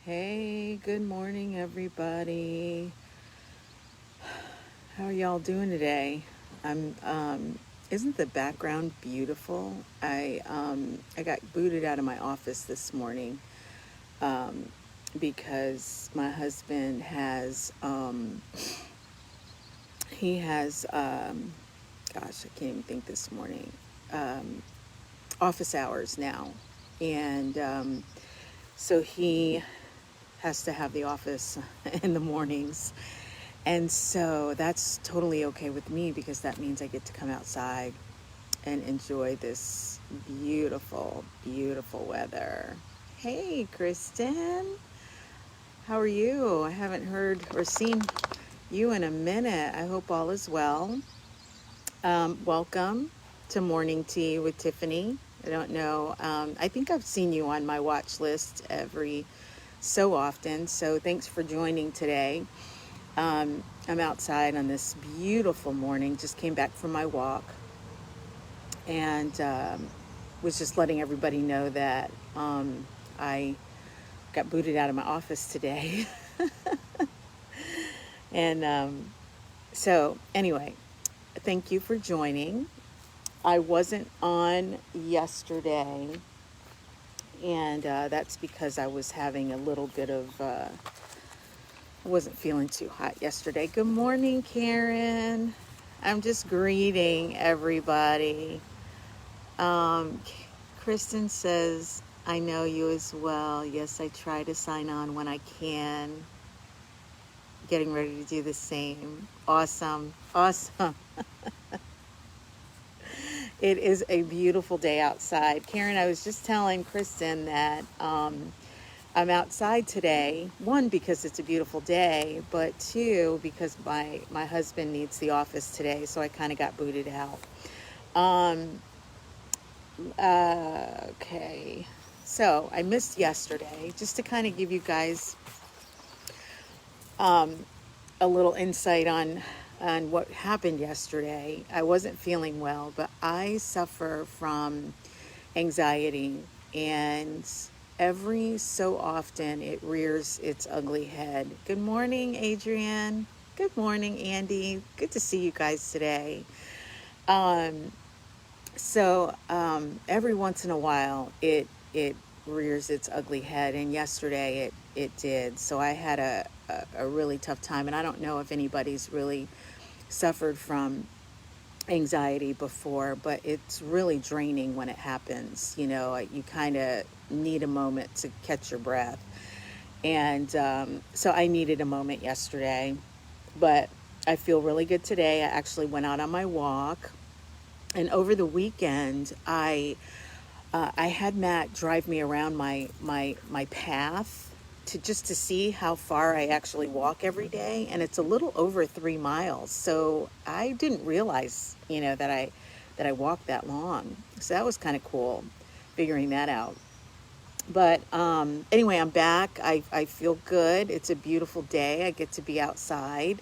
Hey, good morning, everybody. How are y'all doing today? Isn't the background beautiful? I got booted out of my office this morning um, because my husband has gosh, I can't even think this morning, um, office hours now. And so he has to have the office in the mornings. And so that's totally okay with me because that means I get to come outside and enjoy this beautiful, beautiful weather. Hey, Kristen, how are you? I haven't heard or seen you in a minute. I hope all is well. Welcome to Morning Tea with Tiffany. I don't know. I think I've seen you on my watch list every so often. So thanks for joining today. I'm outside on this beautiful morning. Just came back from my walk and was just letting everybody know that I got booted out of my office today. And so, anyway, thank you for joining. I wasn't on yesterday, and that's because I was having a little bit of, I wasn't feeling too hot yesterday. Good morning, Karen. I'm just greeting everybody. Um, Kristen says, I know you as well. Yes, I try to sign on when I can. Getting ready to do the same. Awesome. Awesome. It is a beautiful day outside. Karen, I was just telling Kristen that I'm outside today. One, because it's a beautiful day, but two, because my husband needs the office today, so I kind of got booted out. Um, okay. So I missed yesterday, just to kind of give you guys um, a little insight on what happened yesterday. I wasn't feeling well, but I suffer from anxiety, and every so often it rears its ugly head. Good morning, Adrienne. Good morning, Andy. Good to see you guys today. Um, every once in a while, it rears its ugly head, and yesterday it did. So I had a really tough time, and I don't know if anybody's really suffered from anxiety before, but it's really draining when it happens. You know, you kind of need a moment to catch your breath, and so I needed a moment yesterday, but I feel really good today. I actually went out on my walk. And over the weekend, I had Matt drive me around my path to see how far I actually walk every day, and it's a little over 3 miles. So I didn't realize, that I walked that long. So that was kind of cool, figuring that out. But anyway, I'm back. I feel good. It's a beautiful day. I get to be outside.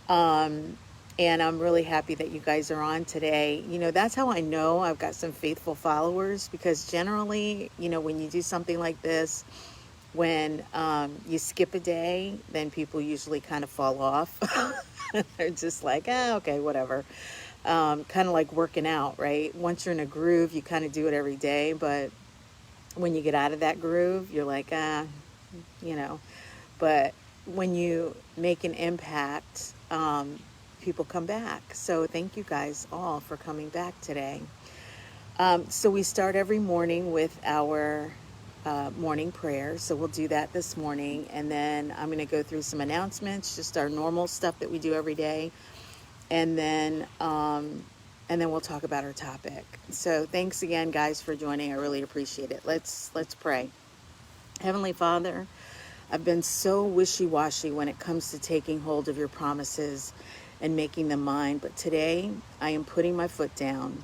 Um, and I'm really happy that you guys are on today. You know, that's how I know I've got some faithful followers, because generally, when you do something like this, when you skip a day, then people usually kind of fall off. They're just like, okay, whatever. Kind of like working out, right? Once you're in a groove, you kind of do it every day. But when you get out of that groove, you're like, you know. But when you make an impact, people come back. So thank you guys all for coming back today. So we start every morning with our morning prayer. So we'll do that this morning. And then I'm going to go through some announcements, just our normal stuff that we do every day. And then we'll talk about our topic. So thanks again, guys, for joining. I really appreciate it. Let's pray. Heavenly Father, I've been so wishy-washy when it comes to taking hold of your promises and making them mine, but today I am putting my foot down.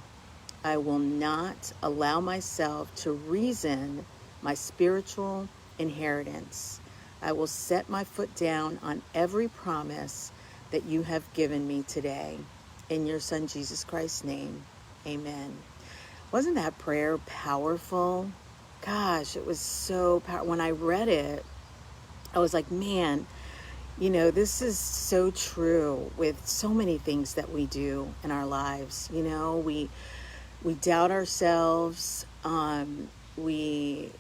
I will not allow myself to reason my spiritual inheritance. I will set my foot down on every promise that you have given me today. In your Son, Jesus Christ's name, amen. Wasn't that prayer powerful? Gosh, it was so powerful. When I read it, I was like, man, this is so true with so many things that we do in our lives. We doubt ourselves. We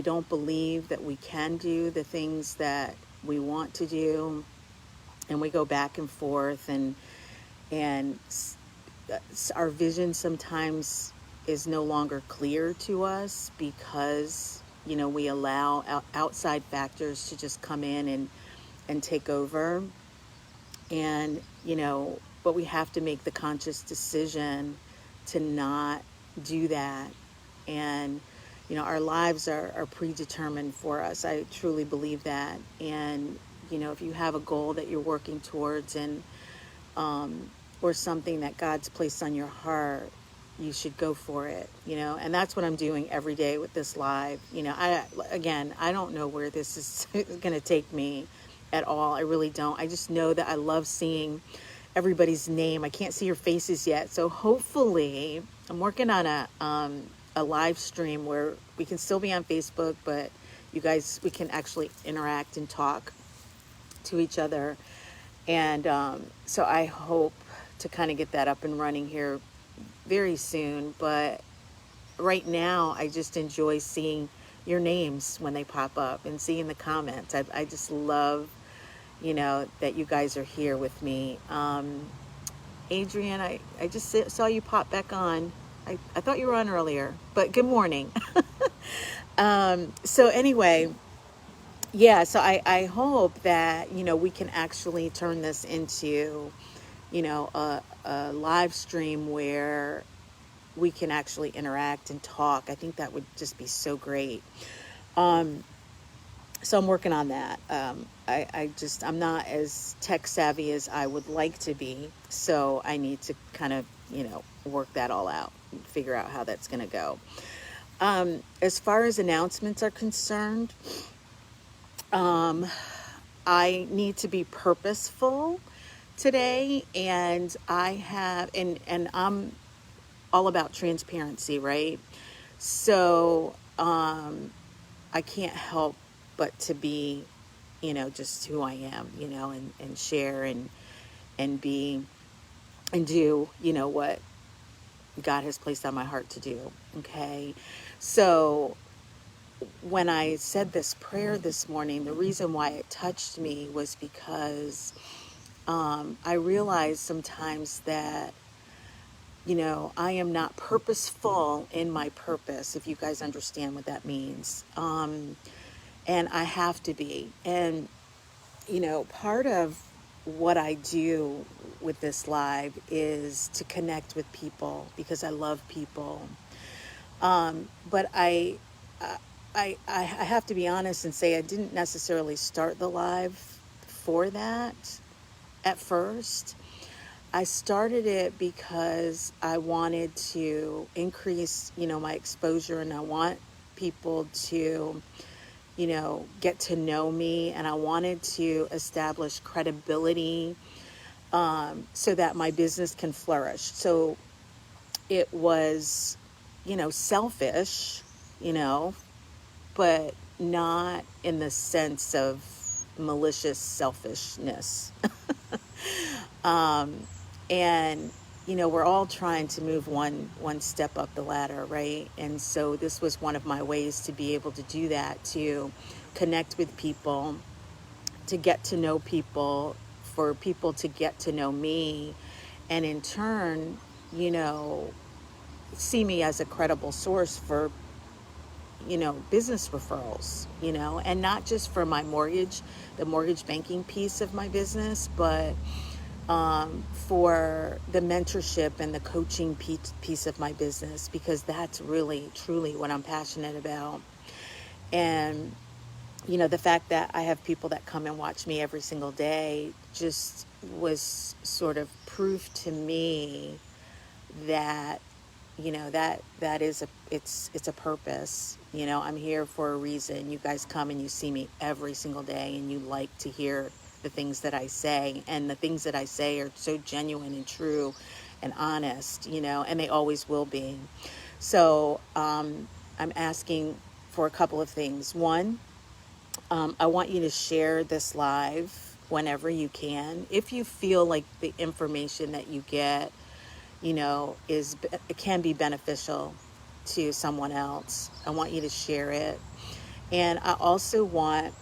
don't believe that we can do the things that we want to do, and we go back and forth, and our vision sometimes is no longer clear to us because we allow outside factors to just come in and take over. And but we have to make the conscious decision to not do that. And our lives are predetermined for us. I truly believe that. And if you have a goal that you're working towards, and or something that God's placed on your heart, you should go for it. And that's what I'm doing every day with this live. I don't know where this is going to take me at all. I really don't. I just know that I love seeing everybody's name. I can't see your faces yet, so hopefully I'm working on a live stream where we can still be on Facebook, but you guys, we can actually interact and talk to each other. And so I hope to kind of get that up and running here very soon. But right now, I just enjoy seeing your names when they pop up and seeing the comments. I just love, that you guys are here with me. Adrian, I just saw you pop back on. I thought you were on earlier, but good morning. So anyway, yeah, so I hope that, we can actually turn this into, a live stream where we can actually interact and talk. I think that would just be so great. So I'm working on that. I'm not as tech savvy as I would like to be. So I need to kind of, work that all out and figure out how that's going to go. As far as announcements are concerned, I need to be purposeful today, and and I'm all about transparency, right? So, I can't help but to be, just who I am, and share and be and do, what God has placed on my heart to do. Okay. So when I said this prayer this morning, the reason why it touched me was because I realize sometimes that, I am not purposeful in my purpose, if you guys understand what that means. And I have to be. And, part of what I do with this live is to connect with people because I love people. But I have to be honest and say I didn't necessarily start the live for that at first. I started it because I wanted to increase, my exposure, and I want people to, get to know me, and I wanted to establish credibility so that my business can flourish. So it was, selfish, you know, but not in the sense of malicious selfishness. And we're all trying to move one step up the ladder, right? And so this was one of my ways to be able to do that, to connect with people, to get to know people, for people to get to know me, and in turn, see me as a credible source for business referrals, and not just for my the mortgage banking piece of my business, but for the mentorship and the coaching piece of my business, because that's really, truly what I'm passionate about. And, the fact that I have people that come and watch me every single day just was sort of proof to me that, that is it's a purpose. I'm here for a reason. You guys come and you see me every single day, and you like to hear the things that I say, and the things that I say are so genuine and true and honest, and they always will be. So I'm asking for a couple of things. One, I want you to share this live whenever you can. If you feel like the information that you get, it can be beneficial to someone else, I want you to share it. And I also want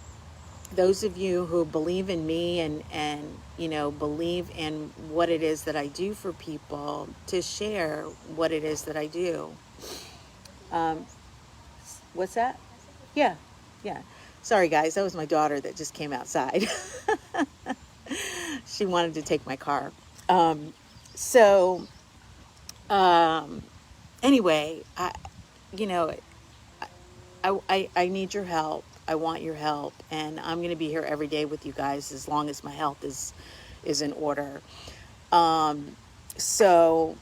those of you who believe in me and believe in what it is that I do for people to share what it is that I do. What's that? Yeah, yeah. Sorry, guys, that was my daughter that just came outside. She wanted to take my car. So, anyway, you know, I need your help. I want your help, and I'm going to be here every day with you guys as long as my health is in order. So,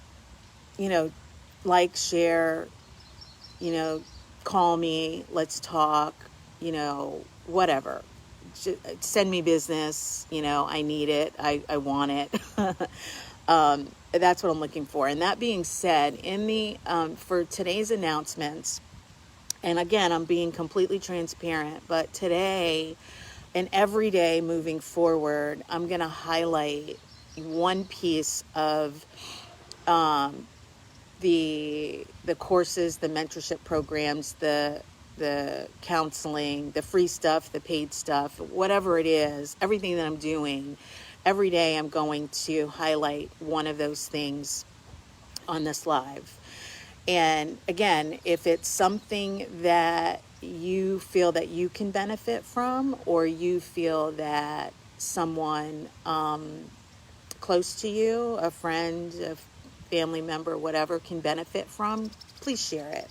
you know, like, share, you know, call me, let's talk, whatever. Send me business, I need it. I want it. That's what I'm looking for. And that being said, for today's announcements, and again, I'm being completely transparent, but today and every day moving forward, I'm going to highlight one piece of the courses, the mentorship programs, the counseling, the free stuff, the paid stuff, whatever it is, everything that I'm doing. Every day I'm going to highlight one of those things on this live. And again, if it's something that you feel that you can benefit from, or you feel that someone close to you, a friend, a family member, whatever, can benefit from, please share it.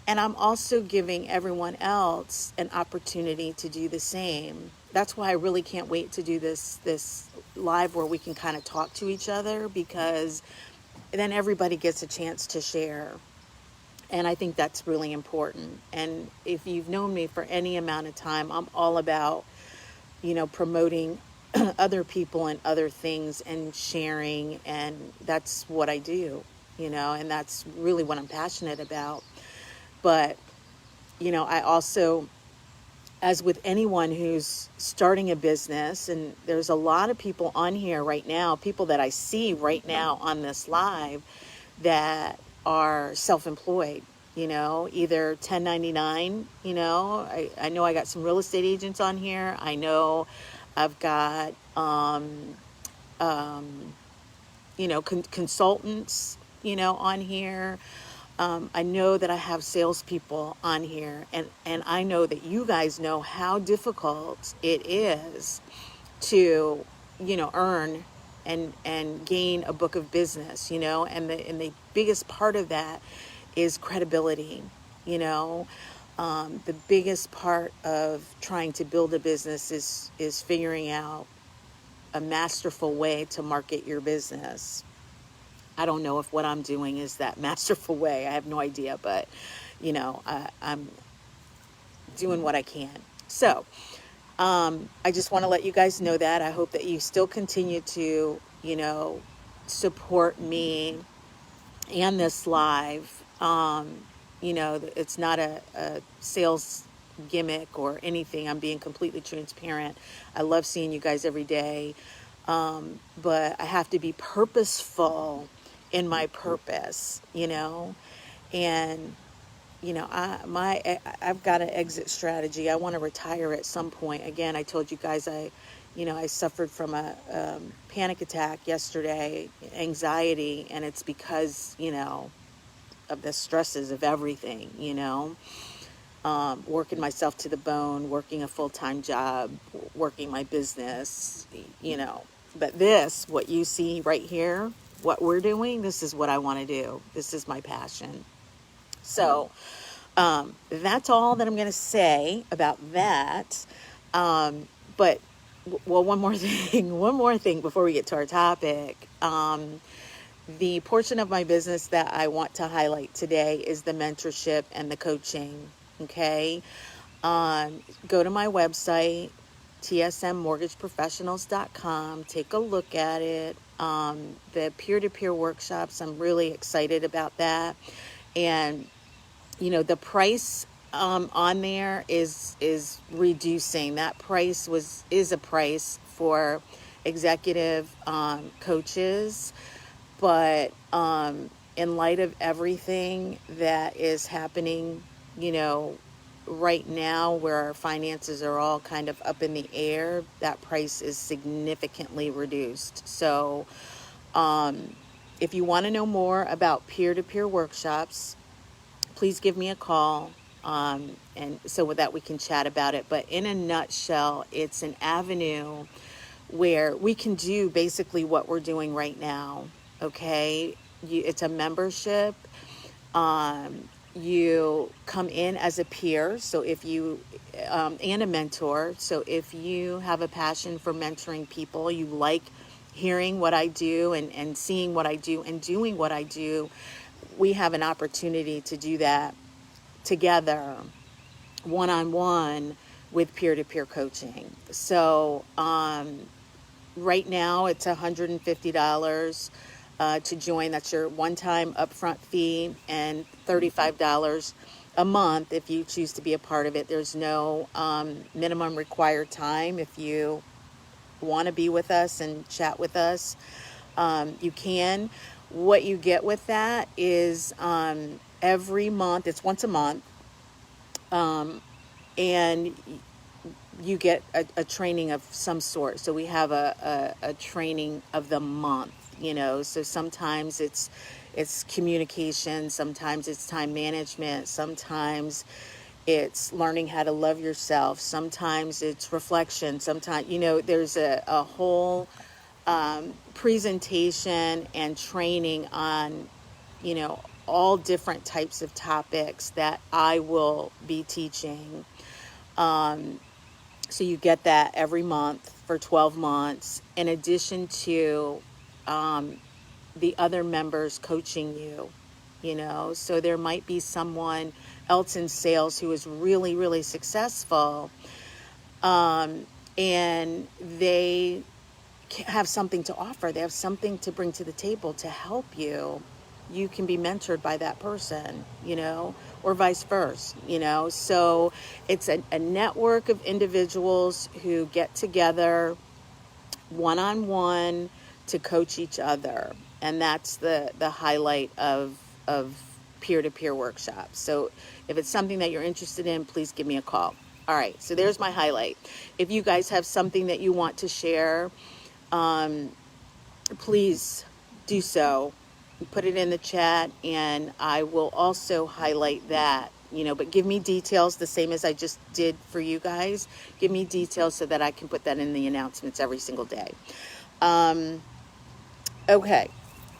And I'm also giving everyone else an opportunity to do the same. That's why I really can't wait to do this live where we can kind of talk to each other, because then everybody gets a chance to share. And I think that's really important. And if you've known me for any amount of time, I'm all about, promoting other people and other things and sharing. And that's what I do, and that's really what I'm passionate about. But, I also, as with anyone who's starting a business, and there's a lot of people on here right now, people that I see right now on this live that are self-employed, either 1099, I know I got some real estate agents on here. I know I've got, consultants, on here. I know that I have salespeople on here, and I know that you guys know how difficult it is to, earn and gain a book of business, and the biggest part of that is credibility, the biggest part of trying to build a business is figuring out a masterful way to market your business. I don't know if what I'm doing is that masterful way. I have no idea, but I'm doing what I can. So I just want to let you guys know that. I hope that you still continue to, support me and this live. It's not a sales gimmick or anything. I'm being completely transparent. I love seeing you guys every day. But I have to be purposeful in my purpose, and I've got an exit strategy. I want to retire at some point. Again, I told you guys I suffered from a panic attack yesterday, anxiety, and it's because of the stresses of everything, working myself to the bone, working a full-time job, working my business, But what you see right here, what we're doing, this is what I want to do. This is my passion. So that's all that I'm going to say about that. But, well, one more thing before we get to our topic. The portion of my business that I want to highlight today is the mentorship and the coaching. Okay. Go to my website, tsmmortgageprofessionals.com. Take a look at it. The peer-to-peer workshops, I'm really excited about that. And, the price on there is reducing. That price is a price for executive coaches, but in light of everything that is happening, you know, right now where our finances are all kind of up in the air, that price is significantly reduced. So if you want to know more about peer-to-peer workshops, please give me a call, and so that we can chat about it. But in a nutshell, it's an avenue where we can do basically what we're doing right now. Okay, it's a membership. You come in as a peer, so if you and a mentor. So if you have a passion for mentoring people, you like hearing what I do and seeing what I do and doing what I do, we have an opportunity to do that together, one-on-one, with peer-to-peer coaching. So right now it's $150 to join. That's your one-time upfront fee, and $35 a month if you choose to be a part of it. There's no minimum required time. If you want to be with us and chat with us, you can. What you get with that is every month, it's once a month, and you get a training of some sort. So we have a training of the month, you know. So sometimes it's communication, sometimes it's time management, sometimes it's learning how to love yourself, sometimes it's reflection, sometimes, you know, there's a whole presentation and training on, you know, all different types of topics that I will be teaching. So you get that every month for 12 months, in addition to the other members coaching you, you know. So there might be someone else in sales who is really, really successful, and they have something to offer. They have something to bring to the table to help you. You can be mentored by that person, you know, or vice versa, you know. So it's a network of individuals who get together one-on-one to coach each other. And that's the highlight of peer-to-peer workshops. So if it's something that you're interested in, please give me a call. All right, so there's my highlight. If you guys have something that you want to share, please do so. Put it in the chat, and I will also highlight that, you know, but give me details the same as I just did for you guys. Give me details so that I can put that in the announcements every single day. Okay,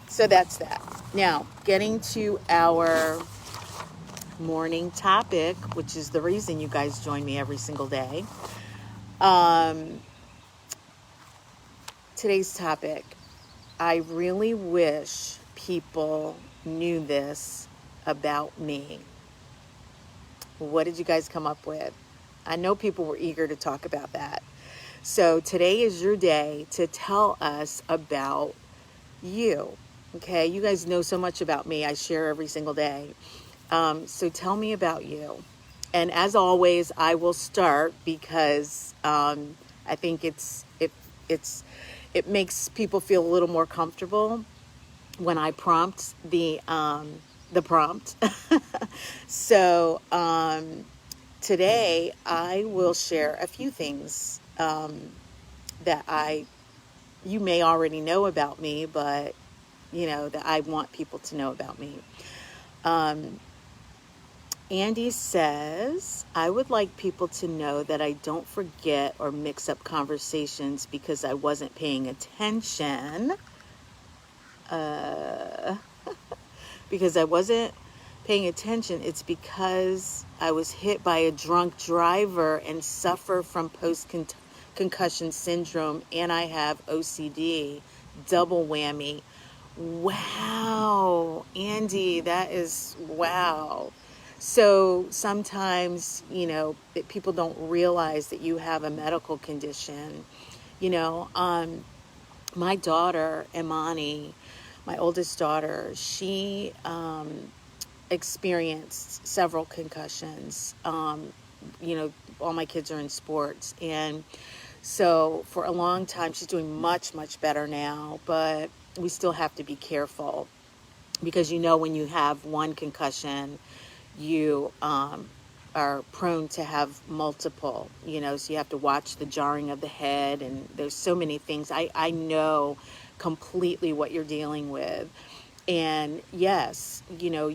so that's that. Now, getting to our morning topic, which is the reason you guys join me every single day. Today's topic, I really wish people knew this about me. What did you guys come up with? I know people were eager to talk about that. So today is your day to tell us about you. Okay, you guys know so much about me. I share every single day. So tell me about you. And as always, I will start because I think it makes people feel a little more comfortable when I prompt the prompt. So today I will share a few things that you may already know about me, but you know that I want people to know about me. Andy says, I would like people to know that I don't forget or mix up conversations because I wasn't paying attention. Because I wasn't paying attention. It's because I was hit by a drunk driver and suffer from post-concussion syndrome, and I have OCD. Double whammy. Wow, Andy, that is wow. So sometimes, you know, people don't realize that you have a medical condition. You know, my daughter, Imani, my oldest daughter, she experienced several concussions. You know, all my kids are in sports. And so for a long time, she's doing much, much better now. But we still have to be careful because, you know, when you have one concussion, you are prone to have multiple, you know, so you have to watch the jarring of the head. And there's so many things. I know completely what you're dealing with. And yes, you know,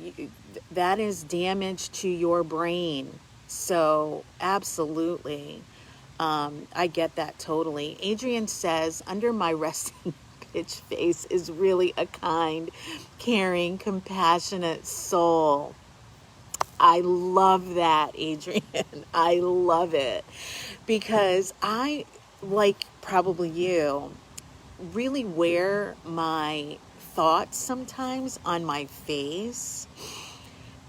that is damage to your brain. So absolutely. I get that totally. Adrian says, under my resting bitch face is really a kind, caring, compassionate soul. I love that, Adrian. I love it because I, like probably you, really wear my thoughts sometimes on my face.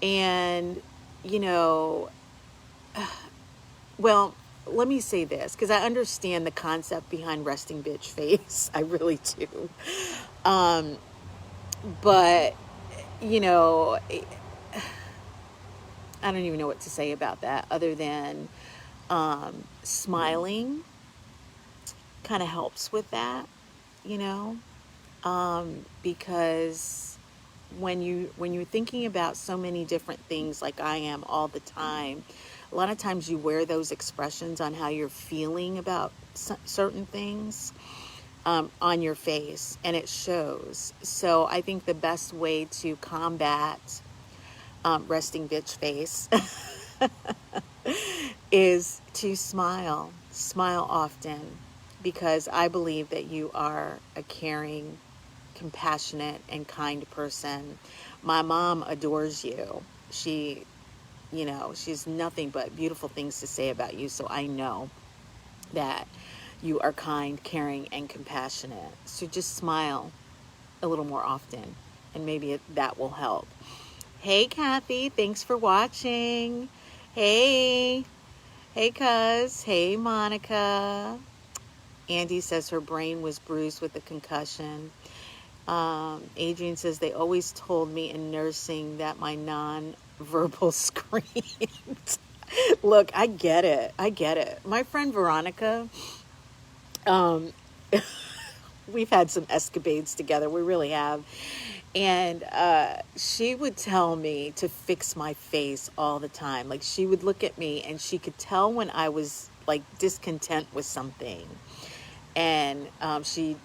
And, you know, well, let me say this because I understand the concept behind resting bitch face. I really do. Um, but, you know, I don't even know what to say about that other than smiling kind of helps with that, you know, because when you're thinking about so many different things like I am all the time, a lot of times you wear those expressions on how you're feeling about certain things on your face, and it shows. So I think the best way to combat resting bitch face is to smile often, because I believe that you are a caring, compassionate, and kind person. My mom adores you. She, you know, she's nothing but beautiful things to say about you. So I know that you are kind, caring, and compassionate. So just smile a little more often, and maybe that will help. Hey, Kathy, thanks for watching. Hey, hey, cuz. Hey, Monica. Andy says her brain was bruised with a concussion. Adrian says they always told me in nursing that my non-verbal screamed. Look, I get it. I get it. My friend Veronica, um, we've had some escapades together. We really have. And she would tell me to fix my face all the time. Like, she would look at me and she could tell when I was like discontent with something. And she,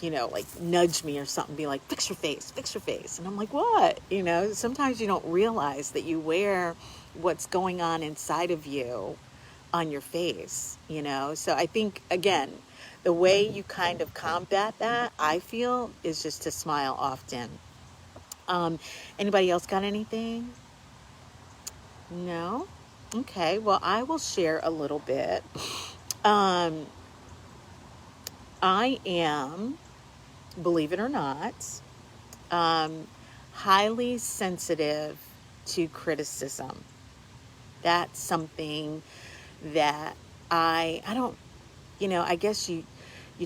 you know, like nudge me or something, be like, fix your face, fix your face. And I'm like, what? You know, sometimes you don't realize that you wear what's going on inside of you on your face, you know? So I think, again, the way you kind of combat that, I feel, is just to smile often. Anybody else got anything? No? Okay, well, I will share a little bit. Um, I am, believe it or not, highly sensitive to criticism. That's something that I don't, you know, I guess you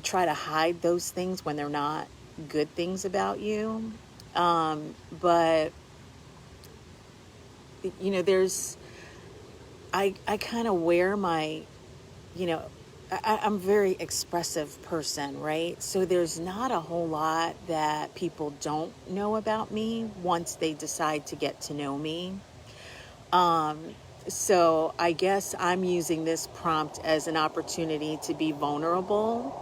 try to hide those things when they're not good things about you. But, you know, I kind of wear my, you know, I'm a very expressive person, right? So there's not a whole lot that people don't know about me once they decide to get to know me. So I guess I'm using this prompt as an opportunity to be vulnerable,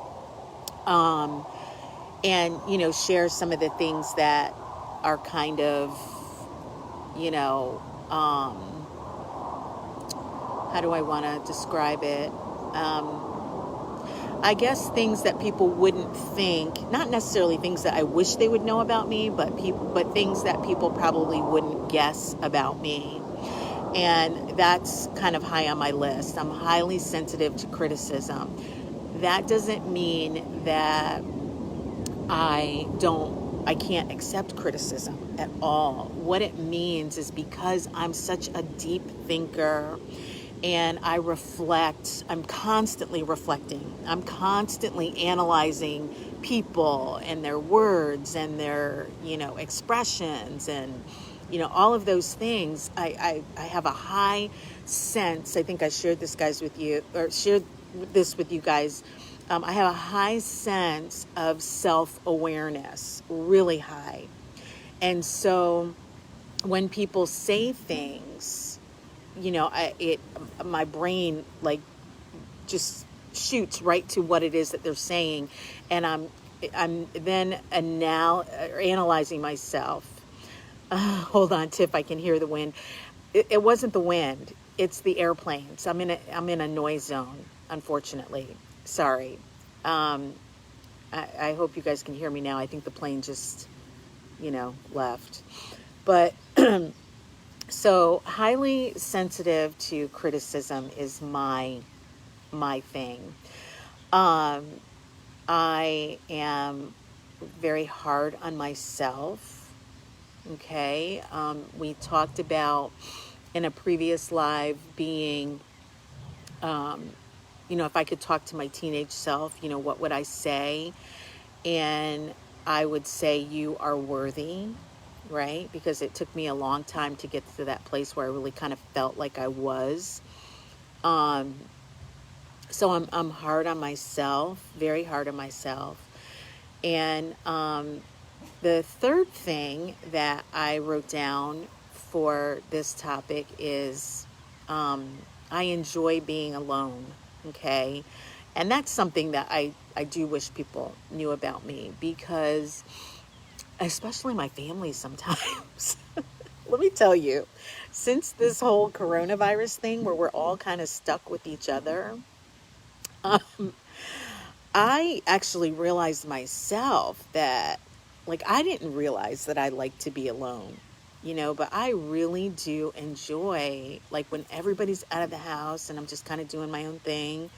and, you know, share some of the things that are kind of, you know, how do I want to describe it? I guess things that people wouldn't think, not necessarily things that I wish they would know about me, but things that people probably wouldn't guess about me. And that's kind of high on my list. I'm highly sensitive to criticism. That doesn't mean that I can't accept criticism at all. What it means is because I'm such a deep thinker and I reflect, I'm constantly reflecting. I'm constantly analyzing people and their words and their, you know, expressions and all of those things. I have a high sense. I think I shared this guys with you, or shared this with you guys. I have a high sense of self-awareness, really high. And so when people say things, my brain like just shoots right to what it is that they're saying, and I'm then analyzing myself. Hold on, Tiff, I can hear the wind. It wasn't the wind; it's the airplanes. I'm in a noise zone, unfortunately. Sorry. Um, I hope you guys can hear me now. I think the plane just, left. But so highly sensitive to criticism is my thing. Um, I am very hard on myself. Okay. We talked about in a previous live being, if I could talk to my teenage self, what would I say? And I would say, you are worthy, right? Because it took me a long time to get to that place where I really kind of felt like I was. Um, so I'm hard on myself, very hard on myself. And the third thing that I wrote down for this topic is I enjoy being alone, okay? And that's something that I do wish people knew about me, because especially my family sometimes. Let me tell you, since this whole coronavirus thing where we're all kind of stuck with each other, I actually realized myself that, like, I didn't realize that I like to be alone, but I really do enjoy, like, when everybody's out of the house and I'm just kind of doing my own thing.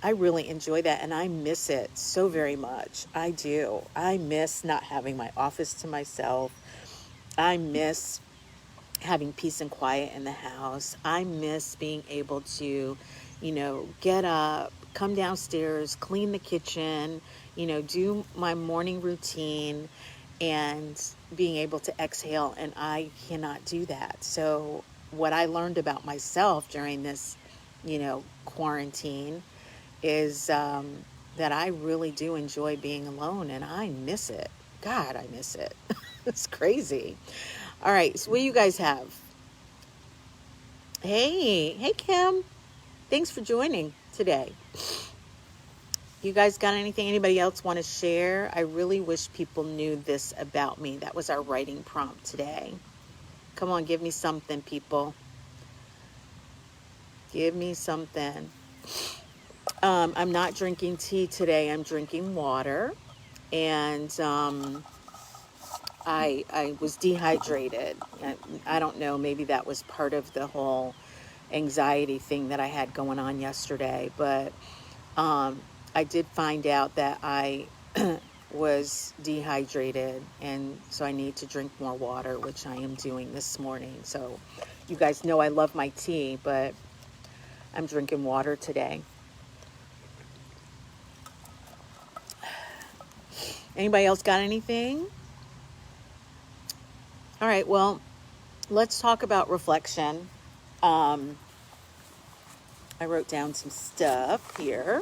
I really enjoy that, and I miss it so very much. I do. I miss not having my office to myself. I miss having peace and quiet in the house. I miss being able to, get up, come downstairs, clean the kitchen, do my morning routine, and being able to exhale. And I cannot do that. So what I learned about myself during this, quarantine is that I really do enjoy being alone, and I miss it. God, I miss it. It's crazy. All right, so what do you guys have? Hey, Kim. Thanks for joining today. You guys got anything anybody else want to share? I really wish people knew this about me. That was our writing prompt today. Come on, give me something, people. Give me something. I'm not drinking tea today. I'm drinking water. And I was dehydrated. I don't know, maybe that was part of the whole anxiety thing that I had going on yesterday, but I did find out that I was dehydrated, and so I need to drink more water, which I am doing this morning. So you guys know I love my tea, but I'm drinking water today. Anybody else got anything? All right, well, let's talk about reflection. I wrote down some stuff here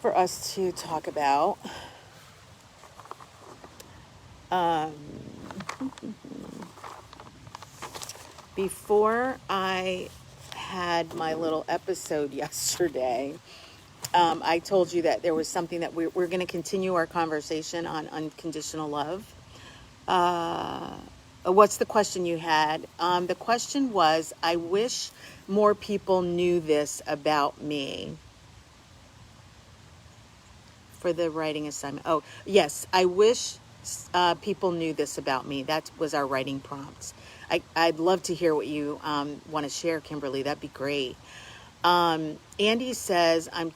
for us to talk about. Before I had my little episode yesterday, I told you that there was something that we're going to continue our conversation on unconditional love. What's the question you had? The question was, I wish more people knew this about me. For the writing assignment. Oh, yes. I wish people knew this about me. That was our writing prompts. I'd love to hear what you want to share, Kimberly. That'd be great. Andy says, I'm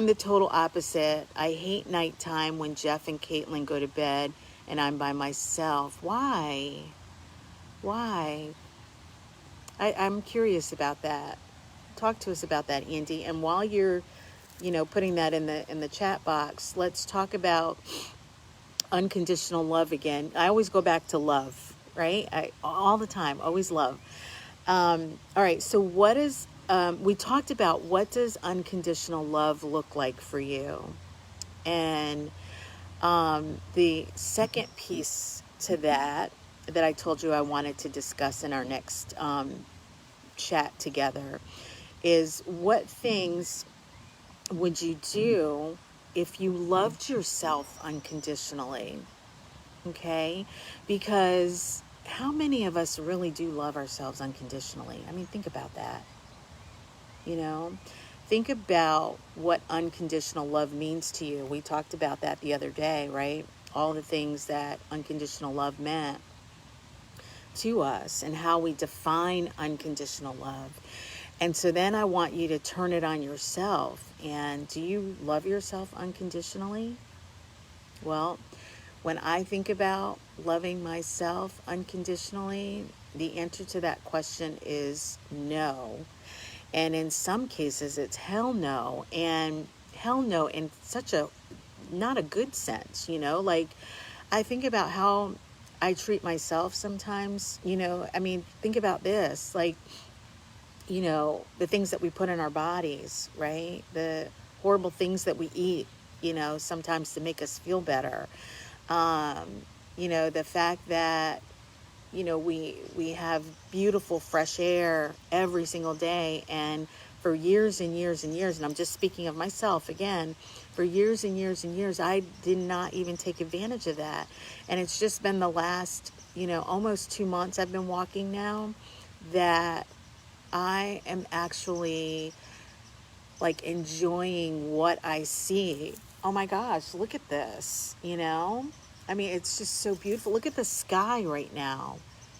the total opposite. I hate nighttime when Jeff and Caitlin go to bed and I'm by myself. Why? I'm curious about that. Talk to us about that, Andy. And while you're putting that in the chat box, let's talk about unconditional love again. I always go back to love, right? All the time, always love. All right. So we talked about what does unconditional love look like for you? And the second piece to that I told you I wanted to discuss in our next chat together is what things would you do if you loved yourself unconditionally? Okay? Because how many of us really do love ourselves unconditionally? I mean, think about that. You know, think about what unconditional love means to you. We talked about that the other day, right? All the things that unconditional love meant to us and how we define unconditional love. And so then I want you to turn it on yourself. And do you love yourself unconditionally? Well, when I think about loving myself unconditionally, the answer to that question is no. And in some cases, it's hell no. And hell no in such a not a good sense, like I think about how I treat myself sometimes, I mean, think about this, like, the things that we put in our bodies, right? The horrible things that we eat, sometimes to make us feel better. Um, the fact that we have beautiful fresh air every single day, and for years and years and years, and I'm just speaking of myself again, for years and years and years, I did not even take advantage of that. And it's just been the last, almost 2 months I've been walking now that I am actually like enjoying what I see. Oh my gosh, look at this. I mean, it's just so beautiful. Look at the sky right now.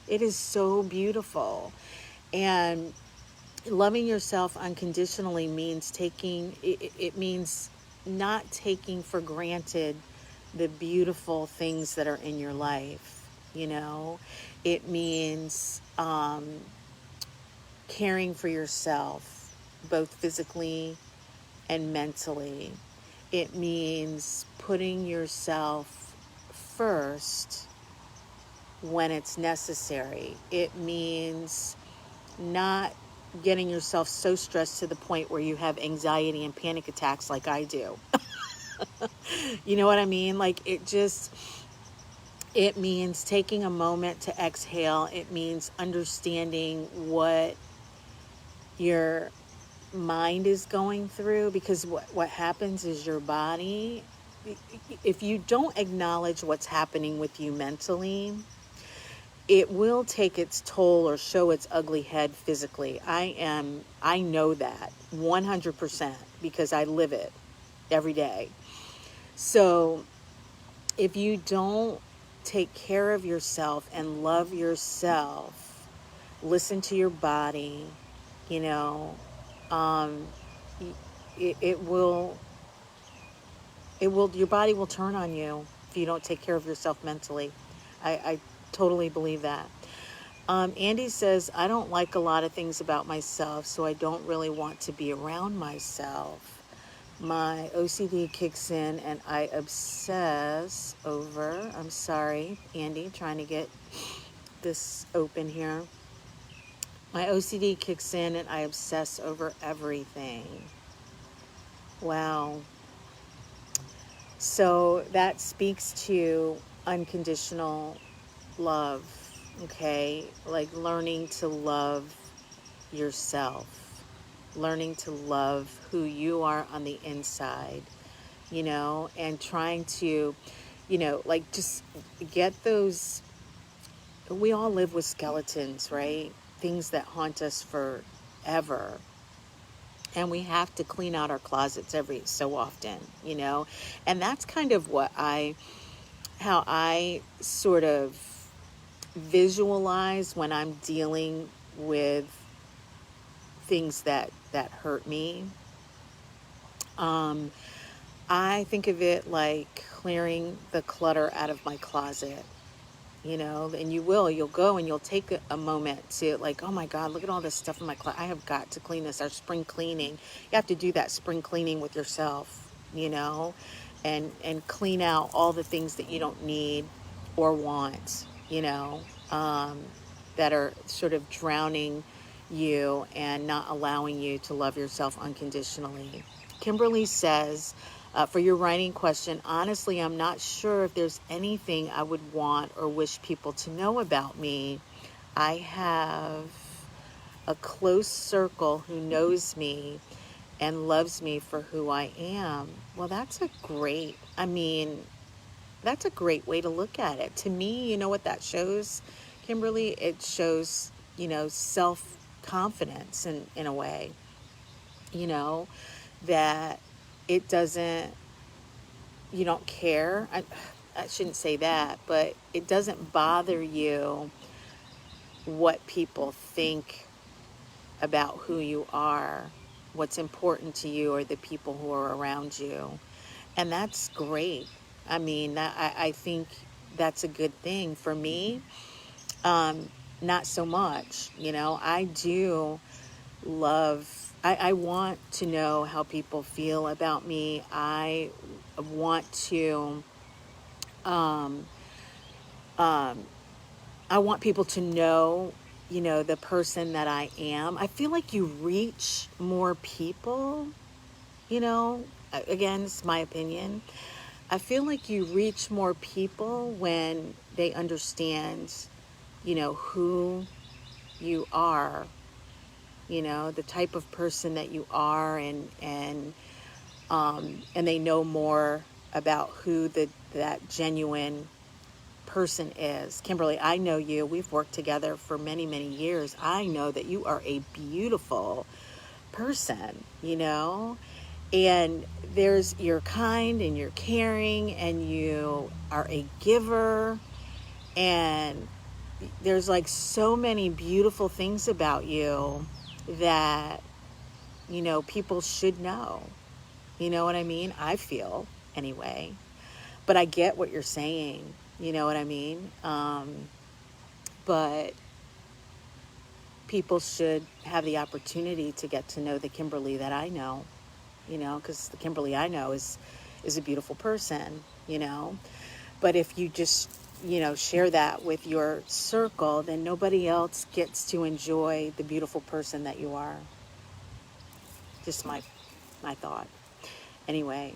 It is so beautiful. And loving yourself unconditionally means it means not taking for granted the beautiful things that are in your life. It means caring for yourself, both physically and mentally. It means putting yourself first when it's necessary. It means not getting yourself so stressed to the point where you have anxiety and panic attacks like I do. You know what I mean? Like it means taking a moment to exhale. It means understanding what your mind is going through, because what happens is your body, if you don't acknowledge what's happening with you mentally, it will take its toll or show its ugly head physically. I know that 100% because I live it every day. So if you don't take care of yourself and love yourself, listen to your body, you know, um, it will, your body will turn on you if you don't take care of yourself mentally. I totally believe that. Andy says, I don't like a lot of things about myself, so I don't really want to be around myself. My OCD kicks in and I obsess over, I'm sorry, Andy, trying to get this open here. My OCD kicks in and I obsess over everything. Wow. So that speaks to unconditional love, okay? Like learning to love yourself, learning to love who you are on the inside, and trying to, like just get those. We all live with skeletons, right? Things that haunt us forever. And we have to clean out our closets every so often. And that's kind of how I sort of visualize when I'm dealing with things that hurt me. Um, I think of it like clearing the clutter out of my closet, and you'll go and you'll take a moment to like, oh my God, look at all this stuff in my closet. I have got to clean this. Our spring cleaning. You have to do that spring cleaning with yourself, and clean out all the things that you don't need or want. that are sort of drowning you and not allowing you to love yourself unconditionally. Kimberly says, for your writing question, honestly, I'm not sure if there's anything I would want or wish people to know about me. I have a close circle who knows me and loves me for who I am. Well, that's a great way to look at it. To me, you know what that shows, Kimberly? It shows, self confidence in a way, you know, that it doesn't, you don't care. I shouldn't say that, but it doesn't bother you what people think about who you are, what's important to you, or the people who are around you. And that's great. I think that's a good thing. For me, not so much. I do I want to know how people feel about me. Want to, um, um, I want people to know, the person that I am. I feel like you reach more people, again, it's my opinion. I feel like you reach more people when they understand, who you are, the type of person that you are, and they know more about who that genuine person is. Kimberly, I know you. We've worked together for many, many years. I know that you are a beautiful person, and you're kind and you're caring and you are a giver, and there's like so many beautiful things about you that, people should know. You know what I mean? I feel anyway, but I get what you're saying. You know what I mean? But people should have the opportunity to get to know the Kimberly that I know, because the Kimberly I know is a beautiful person, But if you just, share that with your circle, then nobody else gets to enjoy the beautiful person that you are. Just my thought. Anyway,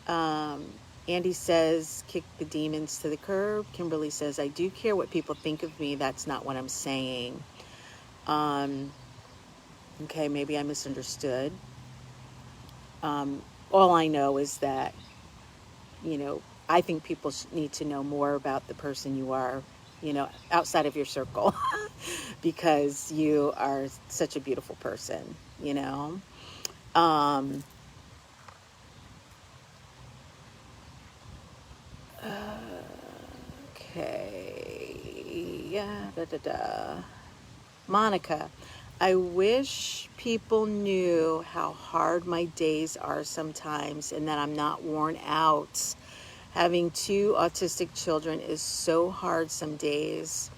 um, Andy says, kick the demons to the curb. Kimberly says, I do care what people think of me. That's not what I'm saying. Um, okay, maybe I misunderstood. All I know is that, I think people need to know more about the person you are, outside of your circle, because you are such a beautiful person, Um, okay. Yeah, da da da. Monica, I wish people knew how hard my days are sometimes and that I'm not worn out. Having two autistic children is so hard some days.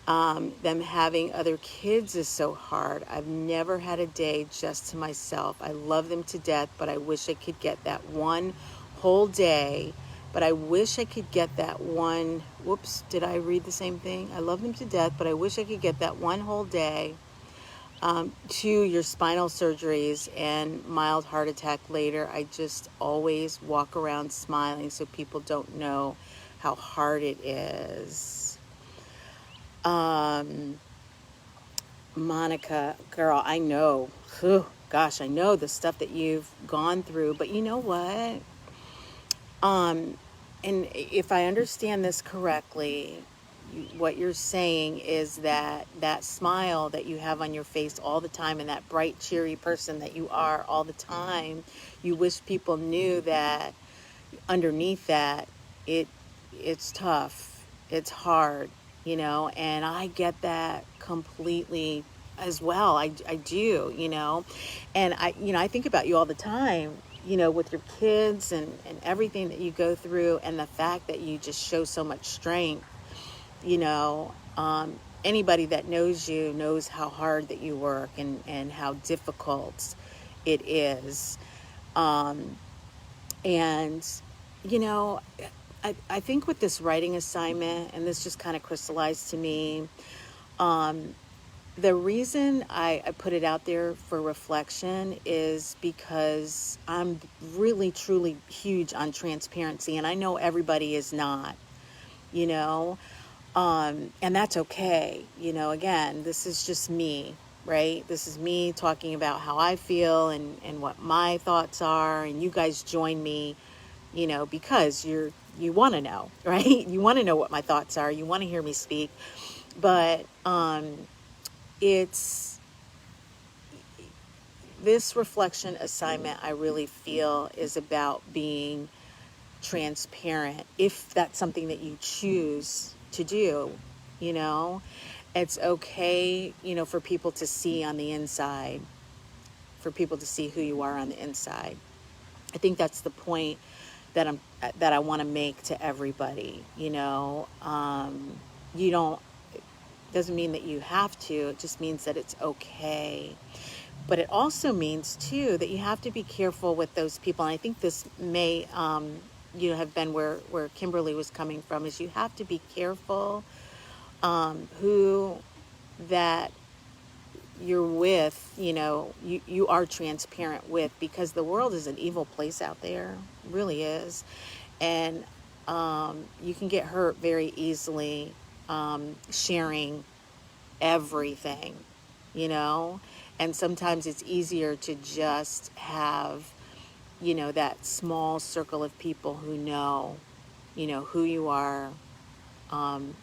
Them having other kids is so hard. I've never had a day just to myself. I love them to death, but I wish I could get that one whole day. But I wish I could get that one. Whoops, did I read the same thing? I love them to death, but I wish I could get that one whole day to your spinal surgeries and mild heart attack later. I just always walk around smiling so people don't know how hard it is. Monica, girl, I know. Whew, gosh, I know the stuff that you've gone through, but you know what? Um, and if I understand this correctly, what you're saying is that that smile that you have on your face all the time and that bright, cheery person that you are all the time, you wish people knew that underneath that, it it's tough, it's hard, and I get that completely as well. I do, and I think about you all the time, with your kids and everything that you go through, and the fact that you just show so much strength, you know anybody that knows you knows how hard that you work and how difficult it is. And you know I think with this writing assignment, and this just kind of crystallized to me, the reason I put it out there for reflection is because I'm really, truly huge on transparency, and I know everybody is not, you know, and that's okay. Again, this is just me, right? This is me talking about how I feel and what my thoughts are, and you guys join me, because you want to know, right? You want to know what my thoughts are. You want to hear me speak, but it's this reflection assignment, I really feel, is about being transparent. If that's something that you choose to do, you know, it's okay, for people to see on the inside, for people to see who you are on the inside. I think that's the point that I want to make to everybody. You don't, doesn't mean that you have to. It just means that it's okay. But it also means too that you have to be careful with those people. And I think this may, have been where Kimberly was coming from. Is you have to be careful who that you're with. You are transparent with, because the world is an evil place out there. It really is. And you can get hurt very easily sharing everything, and sometimes it's easier to just have, that small circle of people who know, who you are, and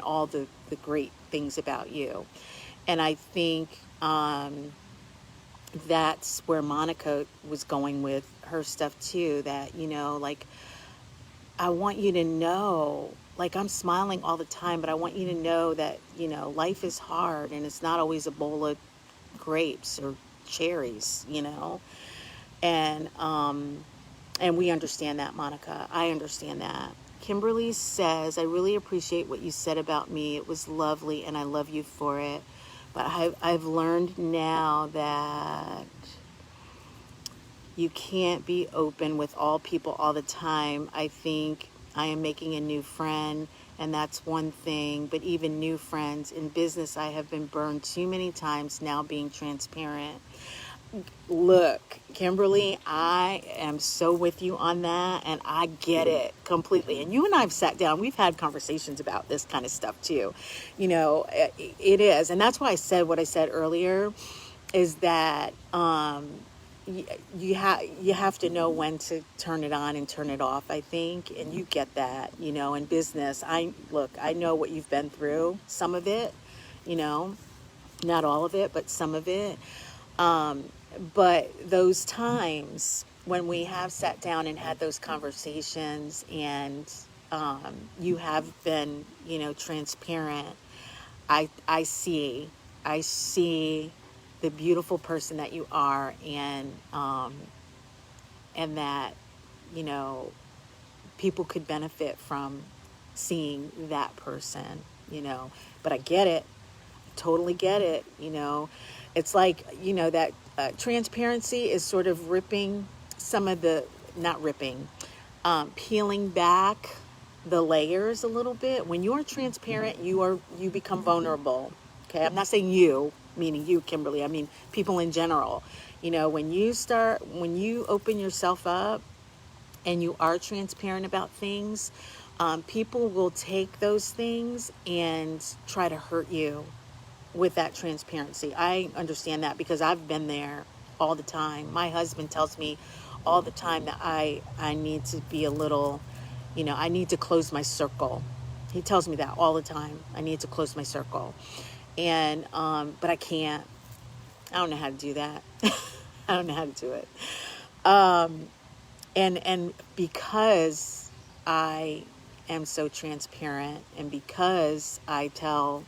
all the great things about you. And I think that's where Monica was going with her stuff too, that, like, I want you to know, like, I'm smiling all the time, but I want you to know that, life is hard and it's not always a bowl of grapes or cherries, and we understand that, Monica. I understand that. Kimberly says, I really appreciate what you said about me. It was lovely and I love you for it. But I've learned now that you can't be open with all people all the time. I think I am making a new friend, and that's one thing. But even new friends in business, I have been burned too many times now being transparent. Look, Kimberly, I am so with you on that, and I get it completely. And you and I have sat down, we've had conversations about this kind of stuff too. It is. And that's why I said what I said earlier, is that you have to know when to turn it on and turn it off, I think. And you get that, in business. I know what you've been through, some of it, not all of it, but some of it. But those times when we have sat down and had those conversations, and you have been, transparent, I see the beautiful person that you are, and that, people could benefit from seeing that person, but I get it. Totally get it. It's like, that transparency is sort of ripping some of the, not ripping, peeling back the layers a little bit. When you're transparent, you become vulnerable. Okay. I'm not saying you, meaning you, Kimberly. I mean, people in general. When you open yourself up and you are transparent about things, people will take those things and try to hurt you with that transparency. I understand that because I've been there all the time. My husband tells me all the time that I need to be a little, I need to close my circle. He tells me that all the time. I need to close my circle. And, but I can't. I don't know how to do that. I don't know how to do it. And because I am so transparent, and because I tell,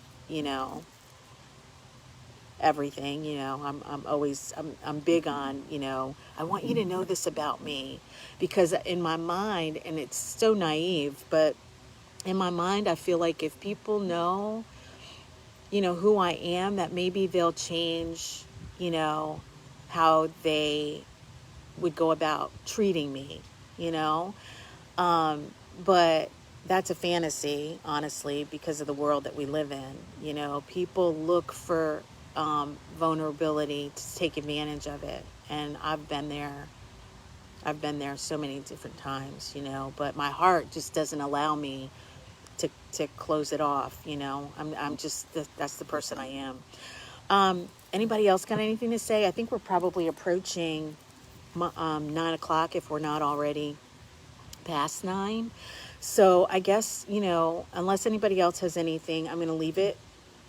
everything, I'm big on, I want you to know this about me, because in my mind, and it's so naive, but in my mind, I feel like if people know, who I am, that maybe they'll change, how they would go about treating me, you know? But that's a fantasy, honestly, because of the world that we live in. You know, people look for vulnerability to take advantage of it. And I've been there. I've been there so many different times, you know, but my heart just doesn't allow me to close it off. You know, I'm just, that's the person I am. Anybody else got anything to say? I think we're probably approaching 9 o'clock, if we're not already past 9. So I guess, you know, unless anybody else has anything, I'm going to leave it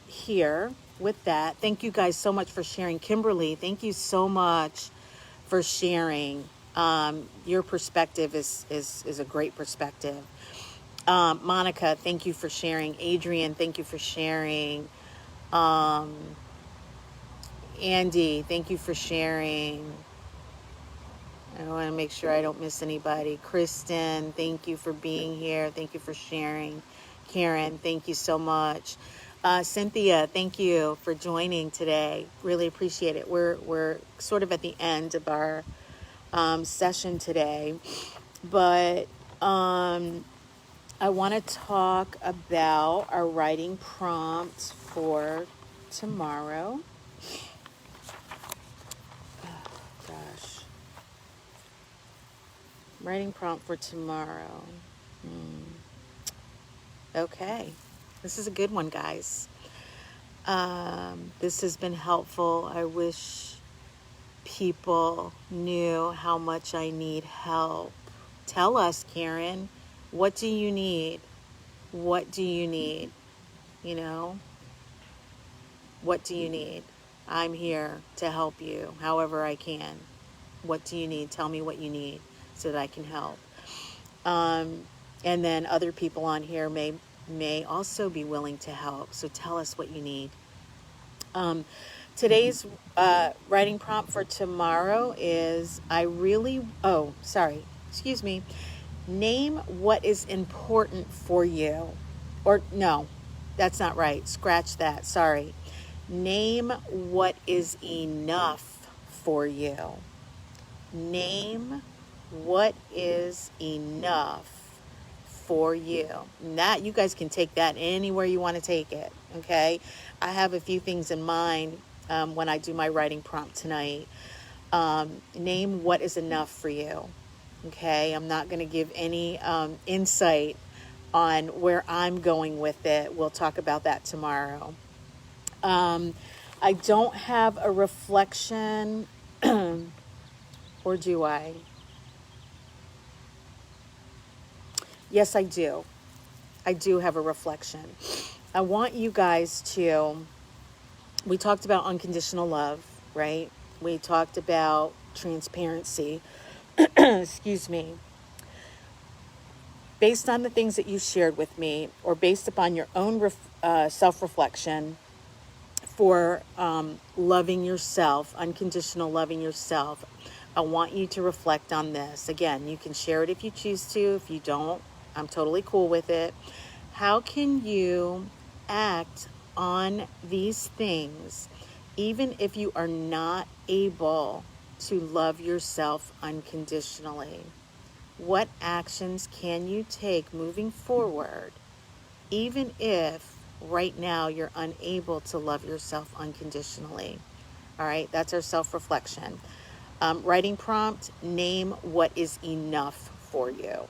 here with that. Thank you guys so much for sharing. Kimberly, thank you so much for sharing. Your perspective is a great perspective. Monica, thank you for sharing. Adrian, thank you for sharing. Andy, thank you for sharing. I want to make sure I don't miss anybody. Kristen, thank you for being here. Thank you for sharing. Karen, thank you so much. Cynthia, thank you for joining today. Really appreciate it. We're sort of at the end of our session today, but I want to talk about our writing prompts for tomorrow. Gosh. Writing prompt for tomorrow. Okay. This is a good one, guys. This has been helpful. I wish people knew how much I need help. Tell us, Karen, what do you need? What do you need? You know, what do you need? I'm here to help you however I can. What do you need? Tell me what you need so that I can help. And then other people on here may also be willing to help. So tell us what you need. Today's writing prompt for tomorrow is excuse me. Name what is important for you. Or no, that's not right. Scratch that. Sorry. Name what is enough for you. Name what is enough for you. And that, you guys can take that anywhere you want to take it. Okay. I have a few things in mind when I do my writing prompt tonight. Name what is enough for you. Okay. I'm not going to give any insight on where I'm going with it. We'll talk about that tomorrow. I don't have a reflection, or do I? Yes, I do. I do have a reflection. I want you guys to, we talked about unconditional love, right? We talked about transparency. Excuse me. Based on the things that you shared with me, or based upon your own self-reflection for loving yourself, unconditional loving yourself, I want you to reflect on this. Again, you can share it if you choose to. If you don't, I'm totally cool with it. How can you act on these things even if you are not able to love yourself unconditionally? What actions can you take moving forward, even if right now you're unable to love yourself unconditionally? All right, that's our self-reflection. Writing prompt, name what is enough for you.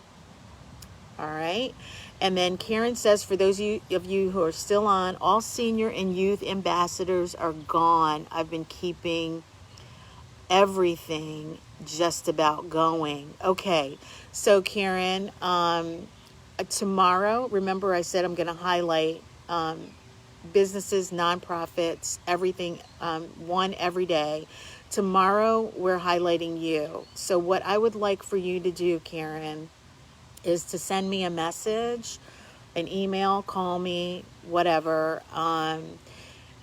All right. And then Karen says, for those of you who are still on, all senior and youth ambassadors are gone. I've been keeping everything just about going. Okay. So Karen, tomorrow, remember I said I'm going to highlight businesses, nonprofits, everything, one every day. Tomorrow, we're highlighting you. So what I would like for you to do, Karen, is to send me a message, an email, call me, whatever,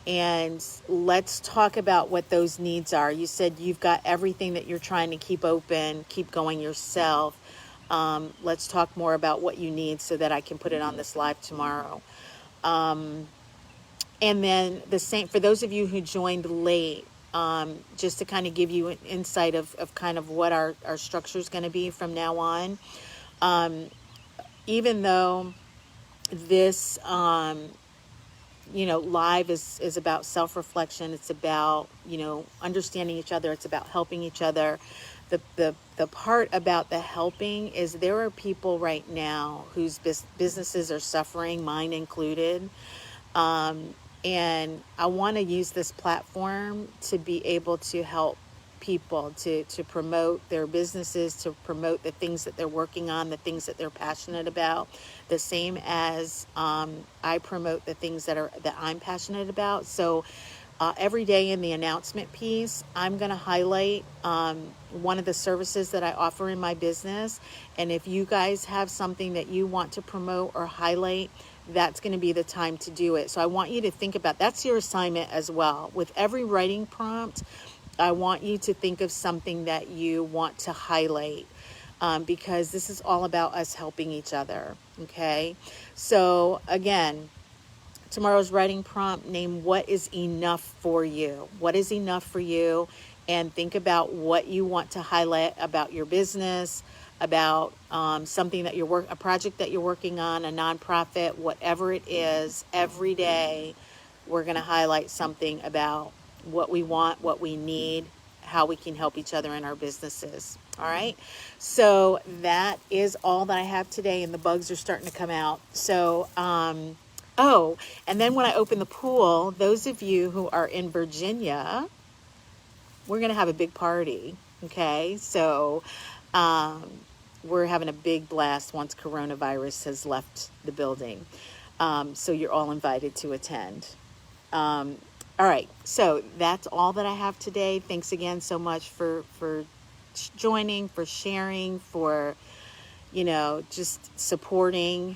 and let's talk about what those needs are. You said you've got everything that you're trying to keep open, keep going yourself. Let's talk more about what you need so that I can put it on this live tomorrow. And then the same for those of you who joined late, just to kind of give you an insight of kind of what our structure is going to be from now on. Even though this, live is about self-reflection. It's about, understanding each other. It's about helping each other. The part about the helping is there are people right now whose businesses are suffering, mine included. And I want to use this platform to be able to help people to promote their businesses, to promote the things that they're working on, the things that they're passionate about, the same as I promote the things that I'm passionate about. So every day in the announcement piece, I'm going to highlight one of the services that I offer in my business. And if you guys have something that you want to promote or highlight, that's going to be the time to do it. So I want you to think about, that's your assignment as well. With every writing prompt, I want you to think of something that you want to highlight, because this is all about us helping each other. Okay. So again, tomorrow's writing prompt, name what is enough for you. What is enough for you? And think about what you want to highlight about your business, about something that a project that you're working on, a nonprofit, whatever it is. Every day, we're going to highlight something about what we want, what we need, how we can help each other in our businesses. All right. So that is all that I have today, and the bugs are starting to come out. So, oh, and then when I open the pool, those of you who are in Virginia, we're going to have a big party. Okay. So, we're having a big blast once coronavirus has left the building. So you're all invited to attend. All right. So that's all that I have today. Thanks again so much for joining, for sharing, for, just supporting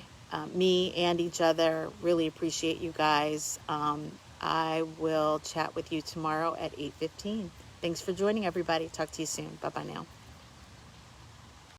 me and each other. Really appreciate you guys. I will chat with you tomorrow at 8:15. Thanks for joining, everybody. Talk to you soon. Bye-bye now.